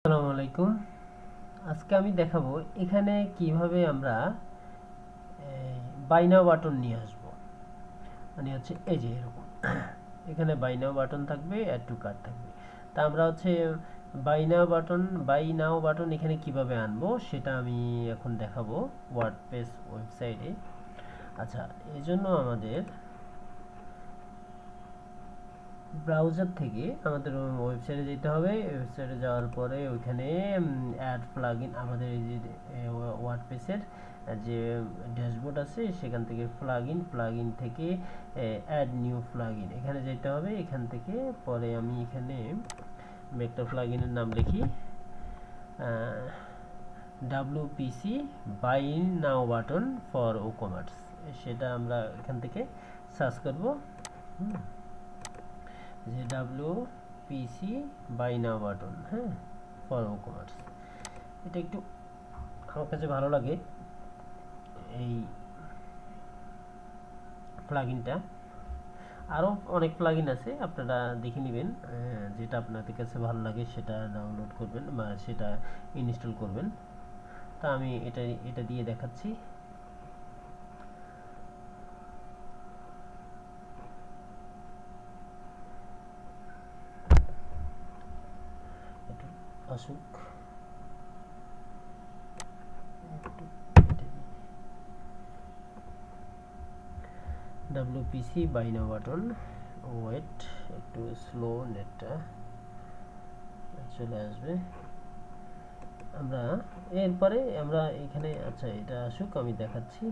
আসসালামু আলাইকুম। আজকে আমি দেখাবো এখানে কিভাবে আমরা বাই নাও বাটন নিয়ে আসব। মানে হচ্ছে এই যে এরকম এখানে বাই নাও বাটন থাকবে, অ্যাড টু কার্ট থাকবে। তা আমরা হচ্ছে বাই নাও বাটন এখানে কিভাবে আনবো সেটা আমি এখন দেখাবো ওয়ার্ডপ্রেস ওয়েবসাইটে। আচ্ছা, এই জন্য আমাদের ব্রাউজার থেকে আমাদের ওয়েবসাইটে যেতে হবে। ওয়েবসাইটে যাওয়ার পরে ওইখানে অ্যাড প্লাগইন, আমাদের এই যে ওয়ার্ডপ্রেসের যে ড্যাশবোর্ড আছে সেখান থেকে প্লাগইন থেকে অ্যাড নিউ প্লাগইন এখানে যেতে হবে। এখান থেকে পরে আমি এখানে একটা প্লাগইনের নাম লিখি WPC buy now button for WooCommerce. সেটা আমরা এখান থেকে সার্চ করব যে WPC বাই নাও বাটন, হ্যাঁ, ফর ওকমার্স। এটা একটু আমার কাছে ভালো লাগে এই প্লাগইনটা। আরও অনেক প্লাগইন আছে, আপনারা দেখে নেবেন, যেটা আপনাদের কাছে ভালো লাগে সেটা ডাউনলোড করবেন বা সেটা ইনস্টল করবেন। তা আমি এটা দিয়ে দেখাচ্ছি। একটু আসুক, WPC buy now button. Wait, একটু স্লো, নেটটা চলে আসবে। আমরা এরপরে আমরা এখানে, আচ্ছা এটা আসুক, আমি দেখাচ্ছি,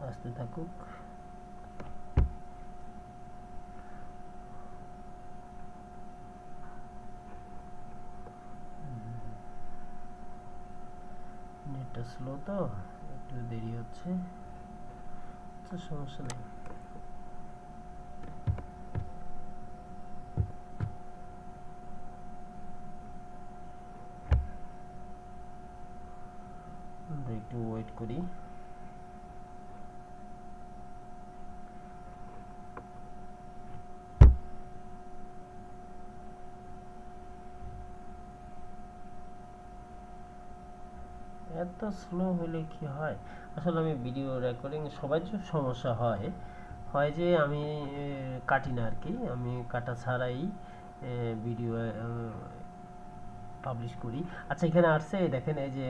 আসতে থাকুক। নেটটা স্লো তো একটু দেরি হচ্ছে, আচ্ছা সমস্যা নেই। আমরা একটু ওয়েট করি। এত স্লো হলে কি হয়, আসলে আমি ভিডিও রেকর্ডিং সবাই যে সমস্যা হয় যে আমি কাটি না আর কি, আমি কাটা ছাড়াই ভিডিও পাবলিশ করি। আচ্ছা, এখানে আসছে দেখেন, এই যে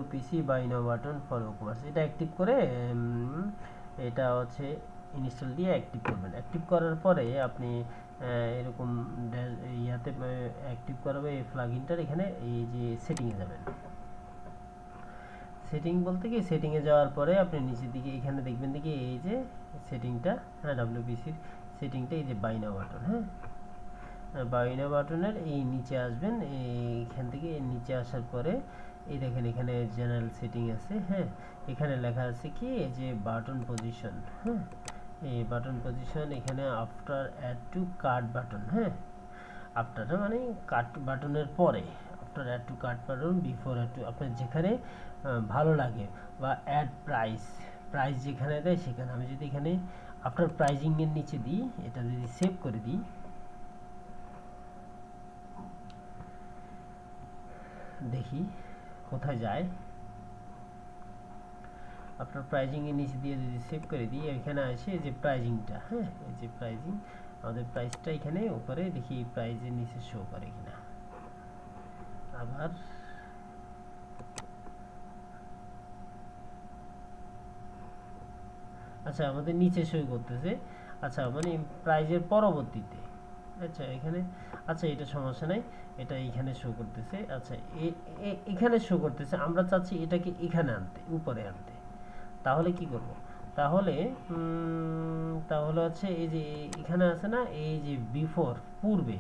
WPC buy now button for WooCommerce, এটা অ্যাক্টিভ করে এটা হচ্ছে ইনস্টল দিয়ে অ্যাক্টিভ করবেন। অ্যাক্টিভ করার পরে আপনি এরকম ইয়াতে অ্যাক্টিভ করাবে এই প্লাগইনটার। এখানে এই যে সেটিংয়ে যাবেন। সেটিং বলতে কি, সেটিংয়ে যাওয়ার পরে আপনি নিচের দিকে এখানে দেখবেন দেখি এই যে সেটিংটা, হ্যাঁ, WPCর সেটিংটা, এই যে বাই নাও বাটন, হ্যাঁ, বাই নাও বাটনের এই নিচে আসবেন। এইখান থেকে নিচে আসার পরে এই দেখেন এখানে জেনারেল সেটিং আছে, হ্যাঁ, এখানে লেখা আছে কি এই যে বাটন পজিশন, হ্যাঁ, এই বাটন পজিশন এখানে after add to cart button, হ্যাঁ, আফটার মানে কার্ট বাটনের পরে, after add to cart button, before add to, আপনার যেখানে ভালো লাগে, বা অ্যাড প্রাইস যেখানে দেয় সেখানে। আমি যদি এখানে আফটার প্রাইজিংয়ের নিচে দিই, এটা যদি সেভ করে দিই, দেখি কোথায় যায়। আপনার প্রাইজিং এর নিচে দিয়ে যদি সেভ করে দিই, এখানে আসে এই যে প্রাইজিংটা, হ্যাঁ, এই যে প্রাইজিং, আমাদের প্রাইসটা এখানে উপরে দেখি প্রাইজের নিচে শো করে কিনা। আবার আচ্ছা, আমাদের নিচে শো করতেছে, আচ্ছা মানে প্রাইজের পরবর্তীতে, আচ্ছা এখানে, আচ্ছা এটা সমস্যা নাই, এটা এখানে শো করতেছে। আচ্ছা এখানে শো করতেছে, আমরা চাচ্ছি এটাকে এখানে আনতে, উপরে আনতে। তাহলে কি করব, তাহলে তাহলে হচ্ছে এই যে এখানে আছে না, এই যে বিফোর, পূর্বে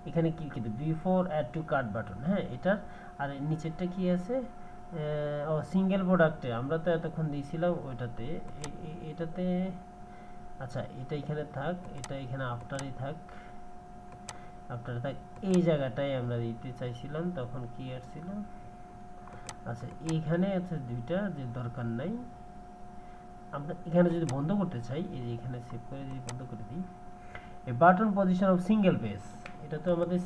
এখানে কি কিন্তু before add to cart button, হ্যাঁ, এটার। আর নিচেরটা কি আছে, ও সিঙ্গেল প্রোডাক্টে আমরা তো এতক্ষণ দিয়েছিলাম ওইটাতে, এটাতে। আচ্ছা এটা এখানে থাক, এটা এখানে আফটারই থাক, আফটারে থাক। এই জায়গাটায় আমরা দিতে চাইছিলাম, তখন কি আসছিল, আচ্ছা এইখানে আছে দুইটা যে দরকার নাই। আমরা এখানে যদি বন্ধ করতে চাই, এই যে এখানে সেভ করে যদি বন্ধ করে দিই, এই button position of single page, এটা তো আমাদের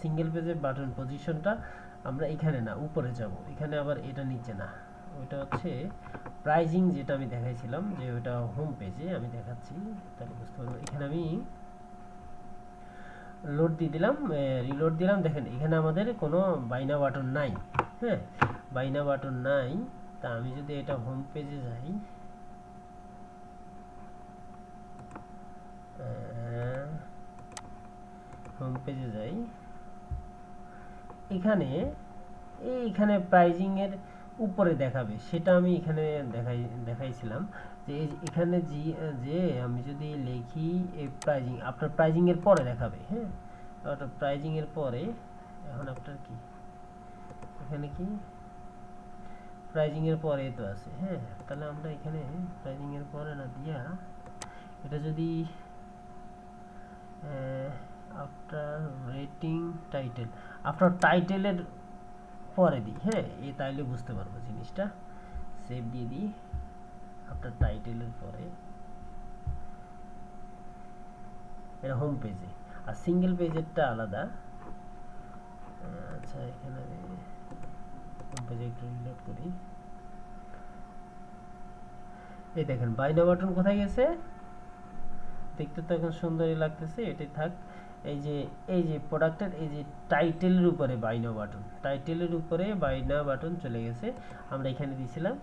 সিঙ্গেল পেজের বাটন পজিশনটা আমরা এখানে না উপরে যাব, এখানে আবার এটা নিচে না, ওইটা হচ্ছে প্রাইজিং যেটা আমি দেখাইছিলাম যে ওইটা হোম পেজে আমি দেখাচ্ছি, তাহলে বুঝতে পারবো। এখানে আমি লোড দিয়ে দিলাম, রিলোড দিলাম, দেখেন এখানে আমাদের কোনো বাইনা বাটন নাই। হ্যাঁ, বাইনা বাটন নাই। তা আমি যদি এটা হোম পেজে যাই, হোম পেজে যাই, এইখানে প্রাইজিং এর উপরে দেখাবে, সেটা আমি এখানে দেখাইছিলাম যে এখানে যে আমি যদি লিখি এই প্রাইজিং, আপনার প্রাইজিং এর পরে দেখাবে। হ্যাঁ, ওটা প্রাইজিং এর পরে, এখন আপনার কি এখানে কি প্রাইজিং এর পরে তো আছে। হ্যাঁ, তাহলে আমরা এখানে প্রাইজিং এর পরে না দিয়া এটা যদি আফটার রেটিং টাইটেল, আফটার টাইটেলের পরে দিই। হ্যাঁ, তাইলে বুঝতে পারবো জিনিসটা। সেভ দিয়ে দিই আফটার টাইটেলের পরে, এটা হোম পেজে, আর সিঙ্গেল পেজেরটা আলাদা। আচ্ছা, এখানে হোম পেজে একটু রিলোড করি। এই দেখেন বাইনা বাটন কোথায় গেছে, দেখতে তো এখন সুন্দরই লাগতেছে, এটাই থাক। এই যে প্রোডাক্টের এই যে টাইটেলের উপরে বাইনা বাটন, টাইটেলের উপরে বাইনা বাটন চলে গেছে। আমরা এখানে দিয়েছিলাম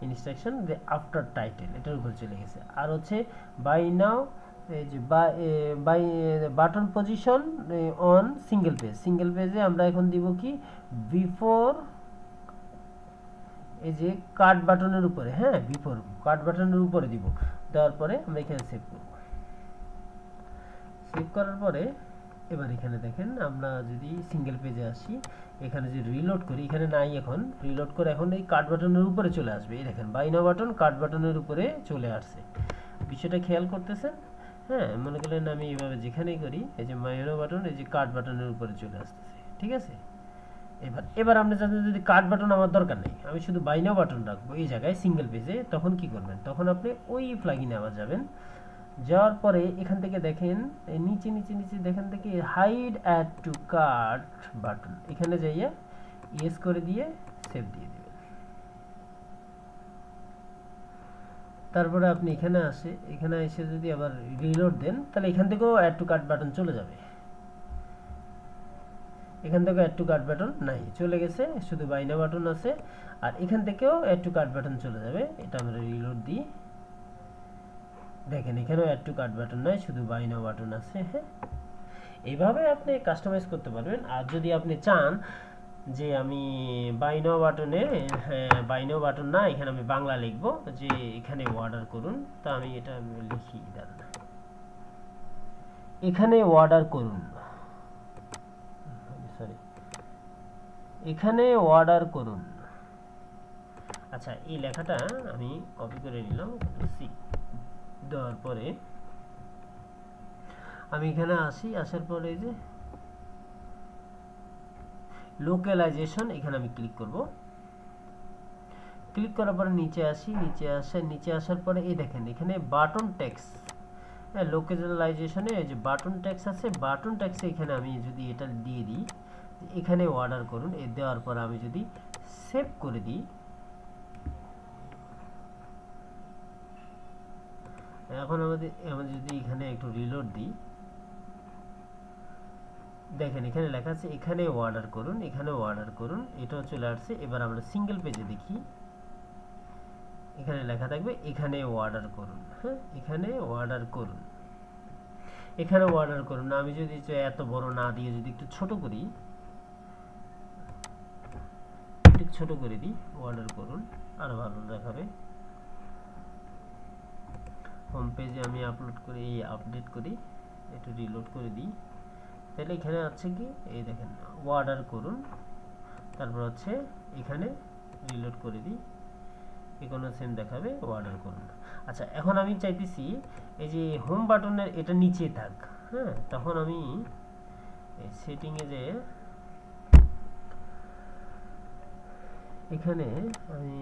ইনস্ট্রাকশন যে আফটার টাইটেল, এটার উপরে চলে গেছে। আর হচ্ছে বাই নাও, এই যে buy button position on single পেজে আমরা এখন দিব কি বিফোর, এই যে কাট বাটনের উপরে। হ্যাঁ, বিফোর কাট বাটনের উপরে দিব, দেওয়ার পরে আমরা এখানে সেভ করব। সেভ করার পরে এবার এখানে দেখেন, আমরা যদি সিঙ্গেল পেজে আসি, এখানে যে রিলোড করি, এখানে নাই, এখন রিলোড করে এখন এই কাট বাটনের উপরে চলে আসবে। এই দেখেন বাইনা বাটন কাট বাটনের উপরে চলে আসছে, বিষয়টা খেয়াল করতেছেন। হ্যাঁ, মনে করলেন আমি এইভাবে যেখানেই করি, এই যে বাইনা বাটন এই যে কাট বাটনের উপরে চলে আসতেছে। ঠিক আছে, এবার আপনি জানেন যদি কাট বাটন আমার দরকার নেই, আমি শুধু বাইনা বাটন রাখবো এই জায়গায় সিঙ্গেল পেজে, তখন কি করবেন, তখন আপনি ওই প্লাগইনে আবার যাবেন। যাওয়ার পরে এখান থেকে দেখেন নিচে দেখেন থেকে hide add to cart button, এখানে যাইয়া ইয়েস করে দিয়ে সেভ দিয়ে দিবেন। তারপরে আপনি এখানে এসে যদি আবার রিলোড দেন, তাহলে এখান থেকেও অ্যাড টু কাট বাটন চলে যাবে। এখান থেকে অ্যাড টু কাট বাটন নাই, চলে গেছে, শুধু বাইনা বাটন আছে। আর এখান থেকেও অ্যাড টু কাট বাটন চলে যাবে। এটা আমরা রিলোড দিই, দেখেন এখানেও অ্যাড টু কাট বাটন নাই, শুধু বাই নাও বাটন আছে। হ্যাঁ, এইভাবে আপনি কাস্টমাইজ করতে পারবেন। আর যদি আপনি চান যে আমি বাই নাও বাটনে, বাই নাও বাটন না, এখানে আমি বাংলা লিখবো যে এখানে অর্ডার করুন, তা আমি এটা লিখি, দাঁড়ান, এখানে অর্ডার করুন, সরি, এখানে অর্ডার করুন। আচ্ছা, এই লেখাটা আমি কপি করে নিলাম, সি দেওয়ার পরে আমি এখানে আসি, আসার পরে এই যে লোকালাইজেশন, এখানে আমি ক্লিক করব। ক্লিক করার পরে নিচে আসি, নিচে আসার পরে এই দেখেন এখানে বাটন টেক্স, হ্যাঁ, লোকালাইজেশনে এই যে বাটন টেক্স আছে, বাটন টেক্সে এখানে আমি যদি এটা দিয়ে দিই, এখানে অর্ডার করুন, এই দেওয়ার পর আমি যদি সেভ করে দিই, এখন আমাদের যদি এখানে একটু রিলোড দিই, দেখেন এখানে লেখা আছে এখানে অর্ডার করুন, এখানে অর্ডার করুন, এটাও চলে আসছে। এবার আমরা সিঙ্গেল পেজে দেখি, এখানে লেখা থাকবে এখানে অর্ডার করুন। হ্যাঁ, এখানে অর্ডার করুন, এখানে অর্ডার করুন। আমি যদি এত বড় না দিয়ে যদি একটু ছোট করি, একটু ছোট করে দিই, অর্ডার করুন, আরো ভালো দেখাবে। হোম পেজে আমি আপডেট করি, একটু রিলোড করে দিই, তাহলে এখানে আছে কি এই দেখেন অর্ডার করুন, তারপর হচ্ছে এখানে রিলোড করে দিই, এখানে সেম দেখাবে অর্ডার করুন। আচ্ছা, এখন আমি চাইতেছি এই যে হোম বাটনের এটা নিচে থাক। হ্যাঁ, তখন আমি সেটিংয়ে যে এখানে আমি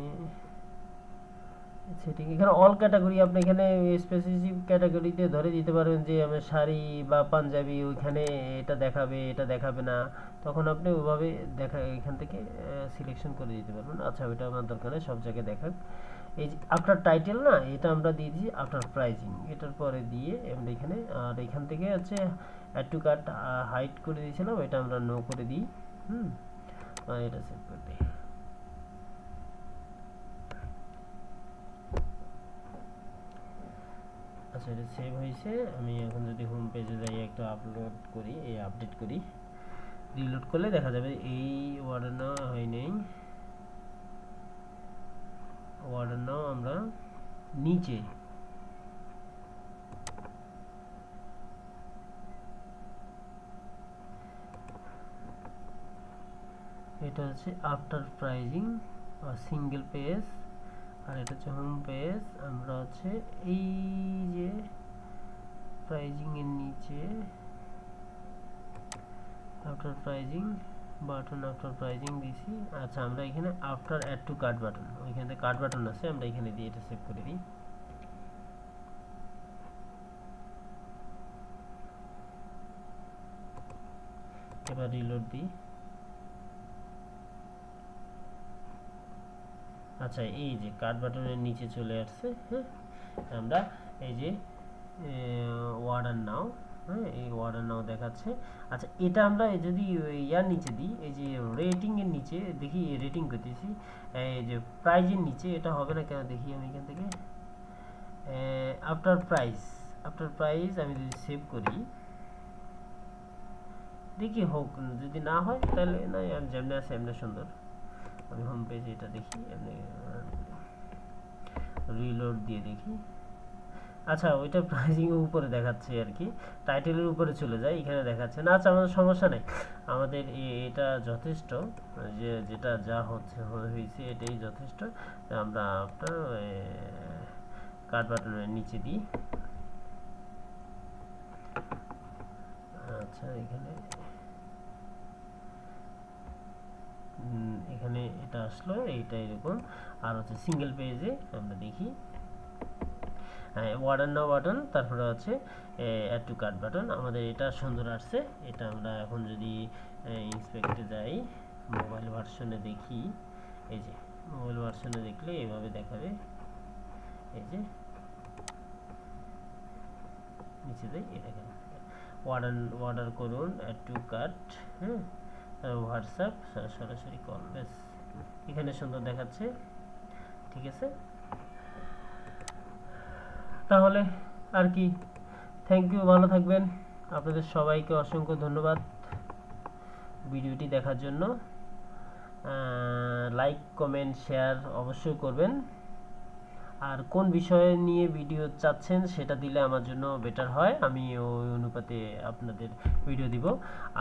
সেটিং এখানে অল ক্যাটাগরি আপনি এখানে স্পেসিফিক ক্যাটাগরিতে ধরে দিতে পারবেন যে আমার শাড়ি বা পাঞ্জাবি ওইখানে এটা দেখাবে এটা দেখাবে না, তখন আপনি ওইভাবে দেখা এখান থেকে সিলেকশন করে দিতে পারবেন। আচ্ছা ওইটা আমার দরকার নেই, সব জায়গায় দেখাক। এই যে আফটার টাইটেল না, এটা আমরা দিয়ে দিই আফটার প্রাইজিং, এটার পরে দিয়ে আমরা এখানে আর এখান থেকে হচ্ছে অ্যাড টু কার্ট হাইড করে দিয়েছিলাম, এটা আমরা নো করে দিই। এটা সেভ করে দিই। আচ্ছা এটা সেভ হয়েছে। আমি এখন যদি হোম পেজে যাই একটু আপলোড করি, এই আপডেট করি, রিলোড করলে দেখা যাবে এই ওয়ার্ডার নাও হয় নেই। ওয়ার্ডার নাও আমরা নিচে এটা হচ্ছে আফটার প্রাইজিং বা সিঙ্গেল পেজ, আর এটা হচ্ছে হোম পেজ। আমরা হচ্ছে এই যে প্রাইজিং এর নিচে after pricing button, after pricing দিছি। আচ্ছা আমরা এখানে after add to cart button, ওইখানে কার্ট বাটন আছে, আমরা এখানে দিয়ে এটা সেভ করে দিই। এবার রিলোড দিই। আচ্ছা এই যে কার্ট বাটনের নিচে চলে আসছে। হ্যাঁ আমরা এই যে ওয়ার্ডার নাও, হ্যাঁ এই ওয়ার্ডার নাও দেখাচ্ছে। আচ্ছা এটা আমরা যদি ইয়ার নিচে দিই, এই যে রেটিং এর নিচে দেখি রেটিং করতেছি, এই যে প্রাইজের নিচে এটা হবে না কেন দেখি আমি এখান থেকে আফটার প্রাইস, আফটার প্রাইস আমি যদি সেভ করি দেখি হোক, যদি না হয় তাহলে না যেমনি আছে এমনি সুন্দর। আমি হোম পেজে এটা দেখি, এমনি রিলোড দিয়ে দেখি। আচ্ছা ওইটা প্রাইজিং এর উপরে দেখাচ্ছে আর কি, টাইটেলের উপরে চলে যায়, এখানে দেখাচ্ছে না। আচ্ছা আমাদের সমস্যা নেই, আমাদের এটা যথেষ্ট, যে যেটা যা হয়েছে এটাই যথেষ্ট। আমরা আপনার কার্ট বাটনের নিচে দিই। আচ্ছা এখানে এখানে এটা আসলো, এইটা এরকম। আর হচ্ছে সিঙ্গেল পেজে আমরা দেখি ওয়ার্ডার নাও বাটন, তারপরে আছে অ্যাড টু কার্ট বাটন, আমাদের এটা সুন্দর আসছে। এটা আমরা এখন যদি ইন্সপেক্টে যাই, মোবাইল ভার্সনে দেখি, এই যে মোবাইল ভার্সনে দেখলে এইভাবে দেখাবে। এই যে নিচে যাই, এই দেখেন অর্ডার করুন অ্যাড টু কার্ট, হ্যাঁ হোয়াটসঅ্যাপ সরাসরি কল, ব্যাস এখানে সুন্দর দেখাচ্ছে। ঠিক আছে, তাহলে আর কি, থ্যাংক ইউ, ভালো থাকবেন। আপনাদের সবাইকে অসংখ্য ধন্যবাদ ভিডিওটি দেখার জন্য। লাইক কমেন্ট শেয়ার অবশ্যই করবেন, আর কোন বিষয়ে নিয়ে ভিডিও চাচ্ছেন সেটা দিলে আমার জন্য বেটার হয়, আমি ওই অনুপাতে আপনাদের ভিডিও দিব।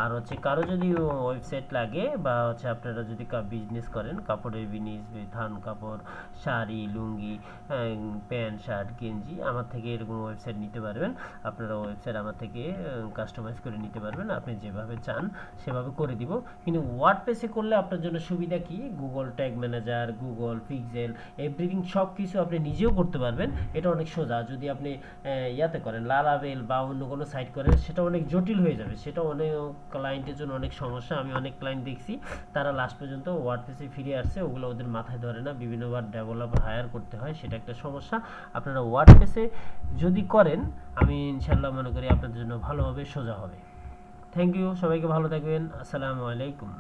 আর হচ্ছে কারো যদি ওয়েবসাইট লাগে বা হচ্ছে আপনারা যদি বিজনেস করেন, কাপড়ের বিজনেস, ধান কাপড়, শাড়ি, লুঙ্গি, প্যান্ট শার্ট, গেঞ্জি, আমার থেকে এরকম ওয়েবসাইট নিতে পারবেন। আপনারা ওয়েবসাইট আমার থেকে কাস্টমাইজ করে নিতে পারবেন, আপনি যেভাবে চান সেভাবে করে দিব। কিন্তু ওয়ার্ডপ্রেসে করলে আপনার জন্য সুবিধা কি, Google tag manager, Google pixel, everything সব কিছু আপনি নিজেও করতে পারবেন। এটা অনেক সোজা। যদি আপনি ইয়াতে করেন লারাভেল বা অন্য কোনো সাইট করেন, সেটা অনেক জটিল হয়ে যাবে, সেটা অনেক ক্লায়েন্টের জন্য অনেক সমস্যা। আমি অনেক ক্লায়েন্ট দেখছি তারা লাস্ট পর্যন্ত ওয়ার্ডপ্রেসে ফিরে আসছে, ওগুলো ওদের মাথায় ধরে না, বিভিন্নবার ডেভেলপার হায়ার করতে হয়, সেটা একটা সমস্যা। আপনারা ওয়ার্ডপ্রেসে যদি করেন, আমি ইনশাল্লাহ মনে করি আপনাদের জন্য ভালো হবে, সোজা হবে। থ্যাংক ইউ, সবাইকে ভালো থাকবেন, আসসালামু আলাইকুম।